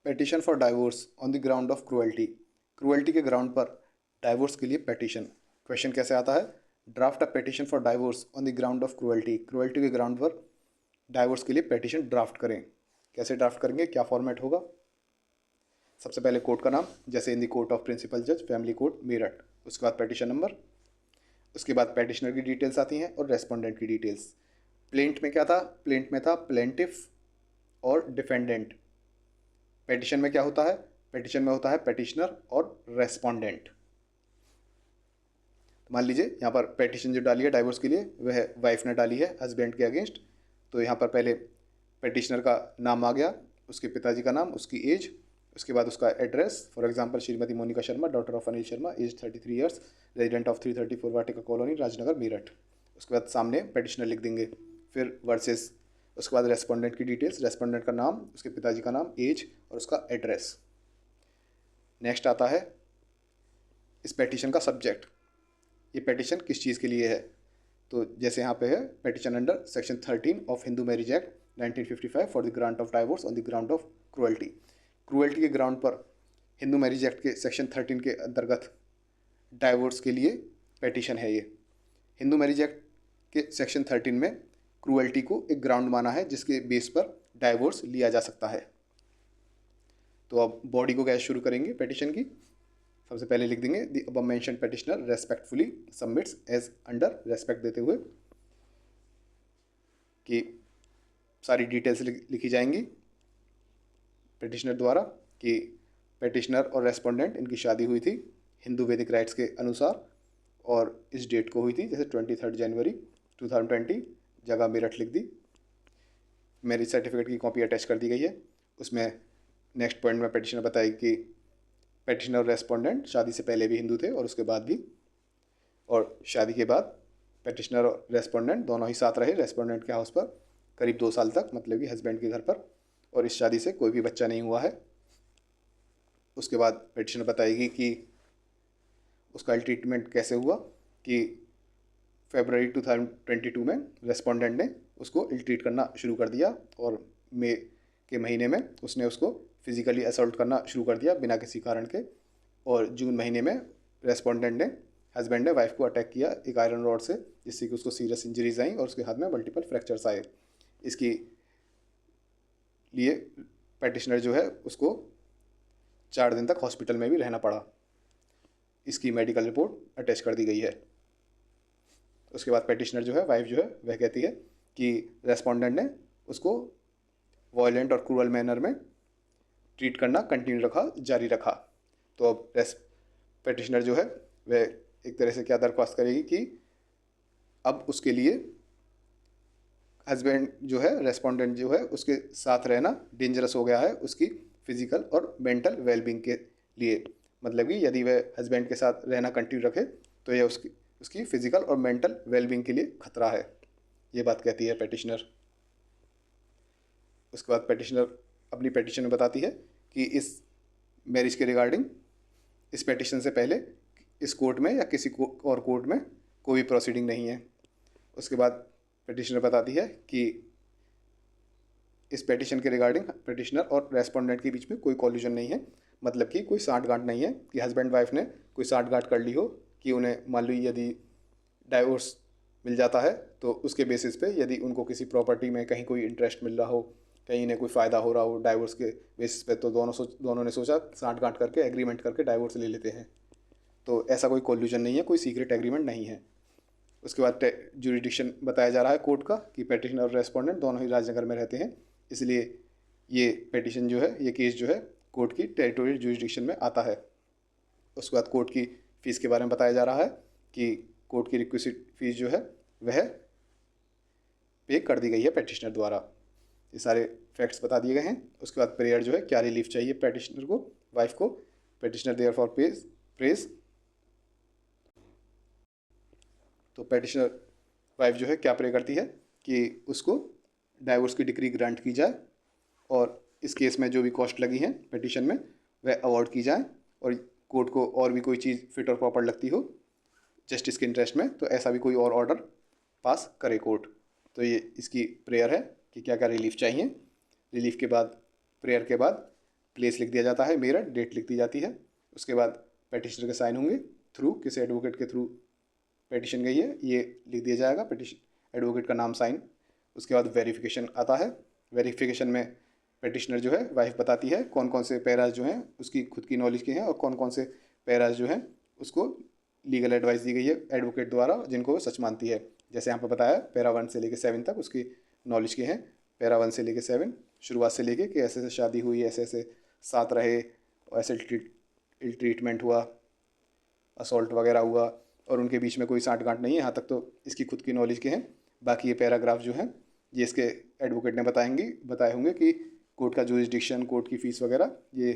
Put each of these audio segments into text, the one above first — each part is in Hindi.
Petition for divorce on the ground of cruelty. Cruelty के ग्राउंड पर डाइवोर्स के लिए पेटिशन। क्वेश्चन कैसे आता है? Draft a petition for divorce on the ground of cruelty. Cruelty के ग्राउंड पर डाइवोर्स के लिए पेटिशन ड्राफ्ट करें। कैसे ड्राफ्ट करेंगे, क्या फॉर्मेट होगा? सबसे पहले कोर्ट का नाम, जैसे in the court of principal जज फैमिली कोर्ट मेरठ। उसके बाद पेटिशन नंबर, उसके बाद पेटिशनर की डिटेल्स आती हैं और रेस्पोंडेंट की डिटेल्स। प्लेंट में क्या था? प्लेंट में था प्लेंटिफ और डिफेंडेंट। पेटिशन में क्या होता है? पेटिशन में होता है पेटिशनर और रेस्पोंडेंट। मान लीजिए यहाँ पर पेटिशन जो डाली है डाइवोर्स के लिए वह वाइफ ने डाली है हस्बैंड के अगेंस्ट। तो यहाँ पर पहले पेटिशनर का नाम आ गया, उसके पिताजी का नाम, उसकी एज, उसके बाद उसका address. For example Shrimati Monika Sharma, daughter of Anil Sharma, age 33 years, resident of 334 Vatika colony, Rajnagar, Meerut. उसके बाद सामने पेटिशनर लिख देंगे, फिर वर्सेस। उसके बाद रेस्पोंडेंट की डिटेल्स, रेस्पोंडेंट का नाम, उसके पिताजी का नाम, एज और उसका एड्रेस। नेक्स्ट आता है इस पेटिशन का सब्जेक्ट। ये पेटिशन किस चीज़ के लिए है? तो जैसे यहाँ पे है petition under section 13 of Hindu marriage act 1955 for the grant of divorce on the ground of cruelty. Cruelty के ग्राउंड पर हिंदू मैरिज एक्ट के सेक्शन 13 के अंतर्गत डाइवोर्स के लिए पेटिशन है ये। हिंदू मैरिज एक्ट के सेक्शन 13 में क्रुएल्टी को एक ग्राउंड माना है जिसके बेस पर डाइवोर्स लिया जा सकता है। तो अब बॉडी को कैसे शुरू करेंगे पेटिशन की? सबसे पहले लिख देंगे the above mentioned petitioner respectfully submits as under, respect देते हुए कि सारी डिटेल्स लिखी जाएंगी पेटिशनर द्वारा कि पेटिशनर और रेस्पोंडेंट इनकी शादी हुई थी हिंदू वैदिक राइट्स के अनुसार और इस डेट को हुई थी, जैसे 23 जनवरी 2020, जगह मेरठ लिख दी। मैरिज सर्टिफिकेट की कॉपी अटैच कर दी गई है। उसमें नेक्स्ट पॉइंट में पेटिशनर बताएगी कि पेटिशनर और रेस्पोंडेंट शादी से पहले भी हिंदू थे और उसके बाद भी, और शादी के बाद पेटिशनर और रेस्पोंडेंट दोनों ही साथ रहे रेस्पोंडेंट के हाउस पर करीब 2 साल तक, मतलब कि हस्बैंड के घर पर, और इस शादी से कोई भी बच्चा नहीं हुआ है। उसके बाद पेटिशनर बताएगी कि उसका ट्रीटमेंट कैसे हुआ कि फरवरी 2022 में रेस्पोंडेंट ने उसको इल ट्रीट करना शुरू कर दिया और मई के महीने में उसने उसको फिजिकली असॉल्ट करना शुरू कर दिया बिना किसी कारण के, और जून महीने में रेस्पोंडेंट ने, हस्बैंड ने वाइफ को अटैक किया एक आयरन रॉड से, जिससे कि उसको सीरियस इंजरीज आई और उसके हाथ में मल्टीपल फ्रैक्चर्स आए। इसकी लिए पेटिशनर जो है उसको 4 दिन तक हॉस्पिटल में भी रहना पड़ा। इसकी मेडिकल रिपोर्ट अटैच कर दी गई है। उसके बाद पेटिशनर जो है, वाइफ जो है, वह कहती है कि रेस्पोंडेंट ने उसको वायलेंट और क्रूअल मैनर में ट्रीट करना कंटिन्यू रखा, जारी रखा। तो अब पेटिशनर जो है वह एक तरह से क्या दरख्वास्त करेगी कि अब उसके लिए हस्बैंड जो है, रेस्पोंडेंट जो है, उसके साथ रहना डेंजरस हो गया है उसकी फिजिकल और मेंटल वेलबींग के लिए। मतलब कि यदि वह हस्बैंड के साथ रहना कंटिन्यू रखे तो यह उसकी फिजिकल और मेंटल वेलबींग के लिए खतरा है, ये बात कहती है पेटिशनर। उसके बाद पेटिशनर अपनी पेटिशन में बताती है कि इस मैरिज के रिगार्डिंग इस पेटिशन से पहले इस कोर्ट में या किसी और कोर्ट में कोई प्रोसीडिंग नहीं है। उसके बाद पेटिशनर बताती है कि इस पेटिशन के रिगार्डिंग पेटिशनर और रेस्पोंडेंट के बीच में कोई कॉल्यूजन नहीं है, मतलब कि कोई साठगांठ नहीं है कि हस्बैंड वाइफ ने कोई साठगांठ कर ली हो कि उन्हें मान लो यदि डाइवोर्स मिल जाता है तो उसके बेसिस पे यदि उनको किसी प्रॉपर्टी में कहीं कोई इंटरेस्ट मिल रहा हो, कहीं इन्हें कोई फ़ायदा हो रहा हो डाइवोर्स के बेसिस पे, तो दोनों ने सोचा साठगांठ करके एग्रीमेंट करके डाइवोर्स ले लेते हैं। तो ऐसा कोई कॉल्यूजन नहीं है, कोई सीक्रेट एग्रीमेंट नहीं है। उसके बाद जुरिडिक्शन बताया जा रहा है कोर्ट का कि पेटिशनर और रेस्पोंडेंट दोनों ही राजनगर में रहते हैं, इसलिए ये पेटिशन जो है, ये केस जो है कोर्ट की टेरिटोरियल जुरिडिक्शन में आता है। उसके बाद कोर्ट की फ़ीस के बारे में बताया जा रहा है कि कोर्ट की रिक्विजिट फीस जो है वह पे कर दी गई है पेटिशनर द्वारा। ये सारे फैक्ट्स बता दिए गए हैं। उसके बाद प्रेयर जो है, क्या रिलीफ चाहिए पेटिशनर को, वाइफ को। Petitioner therefore prays. तो पेटिशनर वाइफ जो है क्या प्रे करती है कि उसको डाइवोर्स की डिक्री ग्रांट की जाए और इस केस में जो भी कॉस्ट लगी हैं पेटिशन में वह अवॉर्ड की जाए, और कोर्ट को और भी कोई चीज़ फिट और प्रॉपर लगती हो जस्टिस के इंटरेस्ट में तो ऐसा भी कोई और ऑर्डर पास करे कोर्ट। तो ये इसकी प्रेयर है कि क्या क्या रिलीफ चाहिए। रिलीफ के बाद, प्रेयर के बाद प्लेस लिख दिया जाता है, मेरठ, डेट लिख दी जाती है। उसके बाद पेटिशनर के साइन होंगे, थ्रू किस एडवोकेट के थ्रू पेटिशन गई है ये लिख दिया जाएगा, पेटिशन एडवोकेट का नाम, साइन। उसके बाद वेरिफिकेशन आता है। वेरिफिकेशन में पेटिशनर जो है वाइफ बताती है कौन कौन से पैराज जो हैं उसकी खुद की नॉलेज के हैं और कौन कौन से पैराज जो हैं उसको लीगल एडवाइस दी गई है एडवोकेट द्वारा जिनको वो सच मानती है। जैसे यहाँ पर बताया पैरा 1 से लेकर 7 तक उसकी नॉलेज के हैं। पैरा 1 से लेकर 7 शुरुआत से लेके कि ऐसे ऐसे शादी हुई, ऐसे ऐसे साथ रहे, और ऐसे इल ट्रीटमेंट हुआ, असॉल्ट वगैरह हुआ, और उनके बीच में कोई साठ गांठ नहीं है, यहाँ तक तो इसकी खुद की नॉलेज के हैं। बाकी ये पैराग्राफ जो हैं ये इसके एडवोकेट ने बताए होंगे कि कोर्ट का जुरिसडिक्शन, कोर्ट की फ़ीस वगैरह ये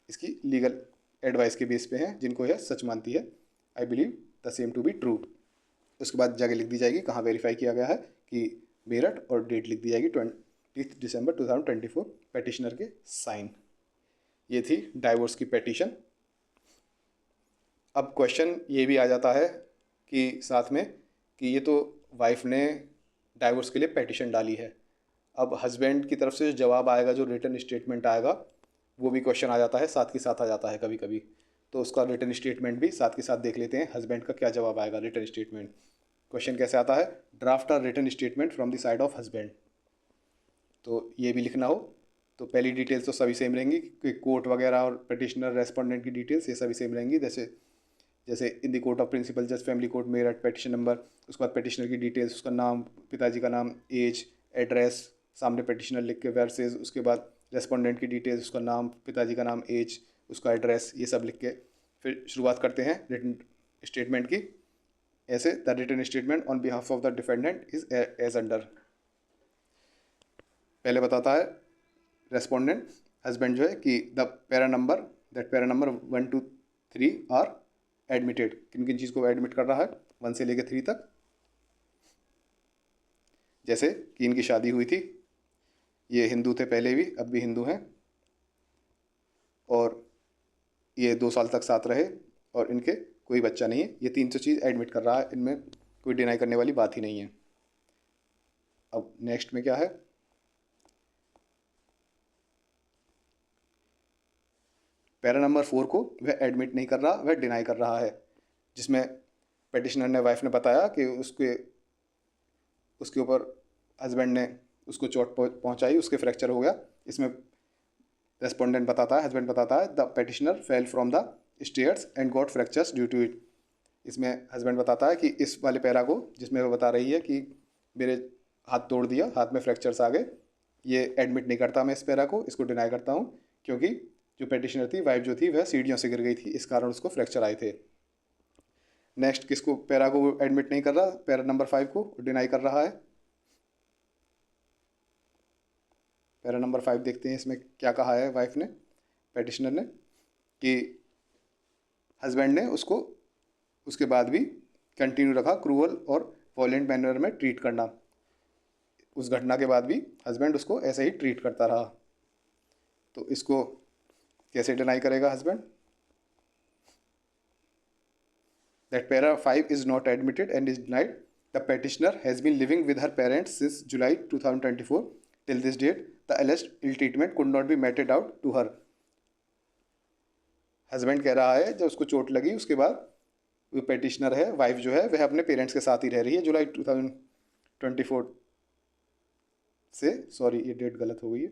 इसकी लीगल एडवाइस के बेस पे हैं जिनको यह सच मानती है। I believe the same to be true. उसके बाद जगह लिख दी जाएगी कहाँ वेरीफाई किया गया है कि मेरठ, और डेट लिख दी जाएगी 20 दिसंबर 2024, पेटिशनर के साइन। ये थी डाइवोर्स की पेटिशन। अब क्वेश्चन ये भी आ जाता है कि साथ में कि ये तो वाइफ ने डाइवोर्स के लिए पेटिशन डाली है, अब हस्बैंड की तरफ से जो जवाब आएगा, जो रिटर्न स्टेटमेंट आएगा, वो भी क्वेश्चन आ जाता है, साथ के साथ आ जाता है कभी कभी। तो उसका रिटर्न स्टेटमेंट भी साथ के साथ देख लेते हैं, हस्बैंड का क्या जवाब आएगा रिटर्न स्टेटमेंट। क्वेश्चन कैसे आता है, draft a return statement from the side of husband. तो ये भी लिखना हो तो पहली डिटेल्स तो सभी सेम रहेंगी कि कोर्ट वगैरह और पिटिशनर रेस्पोंडेंट की डिटेल्स ये सभी सेम रहेंगी। जैसे जैसे in the court of principal जज family court Meerut, petition number, उसके बाद पेटिशनर की डिटेल्स, उसका नाम, पिताजी का नाम, एज, एड्रेस, सामने पेटिशनर लिख के वर्सेस, उसके बाद रेस्पोंडेंट की डिटेल्स, उसका नाम, पिताजी का नाम, एज, उसका एड्रेस, ये सब लिख के फिर शुरुआत करते हैं रिटर्न स्टेटमेंट की। ऐसे the return statement on behalf of the defendant is as under. पहले बताता है रेस्पोंडेंट हस्बैंड जो है कि the para number 1 2 3 are admitted, किन किन चीज़ को एडमिट कर रहा है 1 से लेकर 3 तक। जैसे कि इनकी शादी हुई थी, ये हिंदू थे पहले भी, अब भी हिंदू हैं, और ये 2 साल तक साथ रहे, और इनके कोई बच्चा नहीं है। ये 300 चीज़ एडमिट कर रहा है, इनमें कोई डिनाई करने वाली बात ही नहीं है। अब नेक्स्ट में क्या है, पैरा नंबर 4 को वह एडमिट नहीं कर रहा, वह डिनाई कर रहा है, जिसमें पेटिशनर ने, वाइफ ने बताया कि उसके ऊपर हस्बैंड ने उसको चोट पहुंचाई, उसके फ्रैक्चर हो गया। इसमें रेस्पोंडेंट बताता है, हस्बैंड बताता है the petitioner fell from the stairs and got fractures due to it. इसमें हस्बैंड बताता है कि इस वाले पैरा को, जिसमें वो बता रही है कि मेरे हाथ तोड़ दिया, हाथ में फ्रैक्चर्स आ गए, ये एडमिट नहीं करता मैं इस पैरा को, इसको डिनाई करता हूँ, क्योंकि जो पेटिशनर थी, वाइफ जो थी, वह सीढ़ियों से गिर गई थी, इस कारण उसको फ्रैक्चर आए थे। नेक्स्ट किसको, पैरा को एडमिट नहीं कर रहा, पैरा नंबर 5 को डिनाई कर रहा है। पैरा नंबर 5 देखते हैं इसमें क्या कहा है वाइफ ने, पेटिशनर ने, कि हस्बैंड ने उसको उसके बाद भी कंटिन्यू रखा क्रूअल और वॉयलेंट मैनर में ट्रीट करना। उस घटना के बाद भी हस्बैंड उसको ऐसे ही ट्रीट करता रहा। तो इसको कैसे डिनाई करेगा husband, that para 5 is not admitted and is denied. The petitioner has been living with her parents since July 2024 till this date. The alleged ill treatment could not be meted out to her. Husband कह रहा है जब उसको चोट लगी उसके बाद वो पेटिशनर है, वाइफ जो है, वह अपने पेरेंट्स के साथ ही रह रही है जुलाई 2024 से, सॉरी ये डेट गलत हो गई है,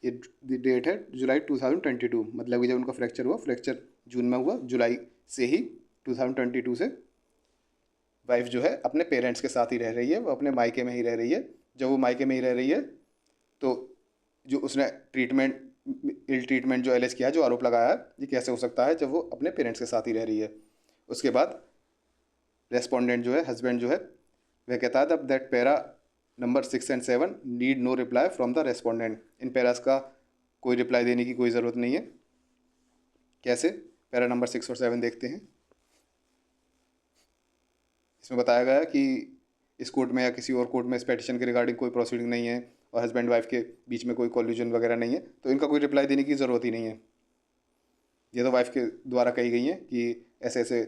ये डेट है जुलाई 2022, मतलब कि जब उनका फ्रैक्चर हुआ, फ्रैक्चर जून में हुआ, जुलाई से ही 2022 से वाइफ जो है अपने पेरेंट्स के साथ ही रह रही है, वो अपने मायके में ही रह रही है। जब वो मायके में ही रह रही है तो जो उसने इल ट्रीटमेंट जो एलेज किया है, जो आरोप लगाया है, ये कैसे हो सकता है जब वो अपने पेरेंट्स के साथ ही रह रही है। उसके बाद रेस्पोंडेंट जो है, हस्बैंड जो है, वह कहता है that para number 6 and 7 need no reply from the respondent. इन पैरास का कोई रिप्लाई देने की कोई ज़रूरत नहीं है। कैसे, पैरा नंबर 6 और 7 देखते हैं। इसमें बताया गया कि इस कोर्ट में या किसी और कोर्ट में इस पेटिशन के रिगार्डिंग कोई प्रोसीडिंग नहीं है और हस्बैंड वाइफ के बीच में कोई कॉल्यूजन वगैरह नहीं है, तो इनका कोई रिप्लाई देने की ज़रूरत ही नहीं है। ये तो वाइफ के द्वारा कही गई है कि ऐसे ऐसे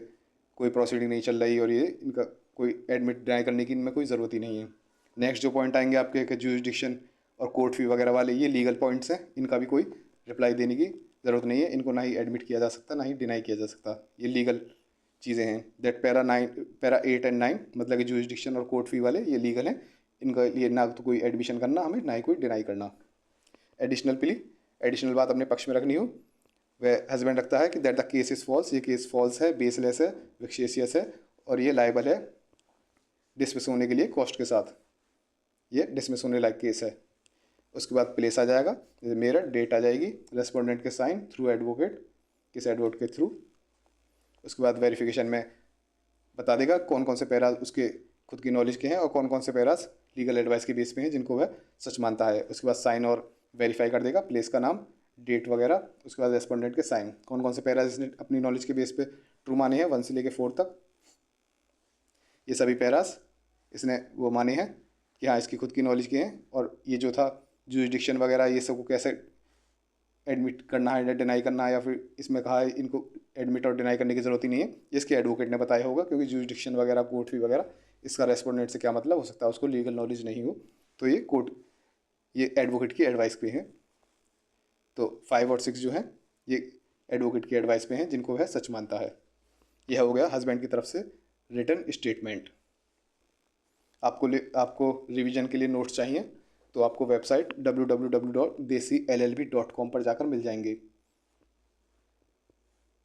कोई प्रोसीडिंग नहीं चल रही और ये इनका कोई एडमिट डिनाई करने की इनमें कोई ज़रूरत ही नहीं है। नेक्स्ट जो पॉइंट आएंगे आपके जुरिसडिक्शन और कोर्ट फी वगैरह वाले ये लीगल पॉइंट्स हैं, इनका भी कोई रिप्लाई देने की ज़रूरत नहीं है, इनको ना ही एडमिट किया जा सकता ना ही डिनाई किया जा सकता, ये लीगल चीज़ें हैं। दैट पैरा 8 एंड 9 मतलब कि जुरिस्डिक्शन और कोर्ट फी वाले ये लीगल हैं, इनका लिए ना तो कोई एडमिशन करना हमें ना ही कोई डिनाई करना। एडिशनल प्ली, एडिशनल बात अपने पक्ष में रखनी हो, वह हस्बैंड रखता है कि that the case is false, ये केस फॉल्स है, बेसलेस है, विक्सेशियस है और ये लाइबल है डिसमिस होने के लिए कॉस्ट के साथ, ये डिसमिस होने लायक केस है। उसके बाद प्लेस आ जाएगा, मेरठ, डेट आ जाएगी, रेस्पोंडेंट के साइन थ्रू एडवोकेट, किस एडवोकेट के थ्रू। उसके बाद वेरिफिकेशन में बता देगा कौन कौन से पैराज उसके खुद की नॉलेज के हैं और कौन कौन से पैराज लीगल एडवाइस के बेस पे हैं जिनको वह सच मानता है। उसके बाद साइन और वेरीफाई कर देगा, प्लेस का नाम, डेट वगैरह। उसके बाद रेस्पोंडेंट के साइन, कौन कौन से पैराज इसने अपनी नॉलेज के बेस पे ट्रू माने हैं 1 से लेकर 4 तक, ये सभी पैराज इसने वो माने हैं कि हाँ इसकी खुद की नॉलेज के हैं। और ये जो था जुरिस्डिक्शन वगैरह ये सब को कैसे एडमिट करना है या डिनाई करना है, या फिर इसमें कहा है इनको एडमिट और डिनाई करने की ज़रूरत ही नहीं है, इसके एडवोकेट ने बताया होगा, क्योंकि जुरिस्डिक्शन वगैरह कोर्ट फी वगैरह इसका रेस्पोंडेंट से क्या मतलब हो सकता है, उसको लीगल नॉलेज नहीं हो, तो ये एडवोकेट की एडवाइस पे हैं। तो 5 और 6 जो हैं ये एडवोकेट की एडवाइस पे हैं जिनको वह सच मानता है। यह हो गया हस्बैंड की तरफ से रिटन स्टेटमेंट। आपको रिवीजन के लिए नोट्स चाहिए तो आपको वेबसाइट www.desillb.com पर जाकर मिल जाएंगे।